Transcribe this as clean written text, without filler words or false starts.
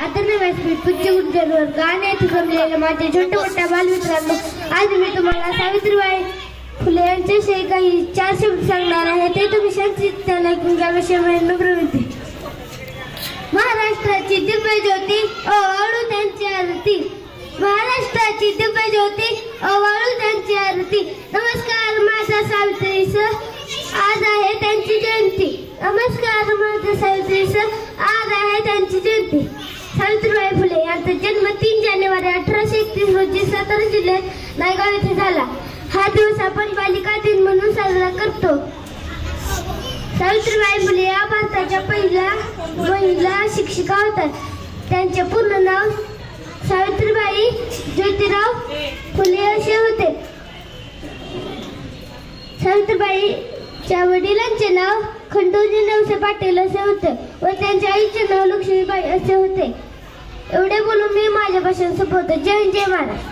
आदरणीय व्यासपीठ पूज्य गुरुजनवर गाणे येथे जमलेल्या माझ्या छोट्या मोठ्या बालमित्रांनो, आज मी तुम्हाला सावित्रीबाई फुले यांच्याविषयी काही 4 शब्द सांगणार आहे. ते तुम्ही शांतचित्ताने ऐकून घ्यावे अशी विनंती. महाराष्ट्राची दिव्य ज्योती ओवाळू त्यांची आरती. महाराष्ट्राची दिव्य ज्योती ओवाळू त्यांची आरती. नमस्कार माझ्या सावित्री सर, आज आहे त्यांची जयंती. नमस्कार माझ्या सावित्री सर, आज आहे त्यांची जयंती. सावित्रीबाई फुले यांचा जन्म 3 जानेवारी 1831 रोजी सातारा जिल्ह्यात नायगाव येथे झाला. हा दिवस आपण बालिका दिन म्हणून साजरा करतो. सावित्रीबाई फुले या भारताच्या पहिल्या महिला शिक्षिका होत्या. त्यांचे पूर्ण नाव सावित्रीबाई ज्योतिराव फुले असे होते. सावित्रीबाईच्या वडिलांचे नाव खंडोजी नवसे पाटील असे होते व त्यांच्या आईचे नाव लक्ष्मीबाई असे होते. एवढे बोलून मी माझ्या भाषण संपवतो. जय हिंद, जय महाराष्ट्र.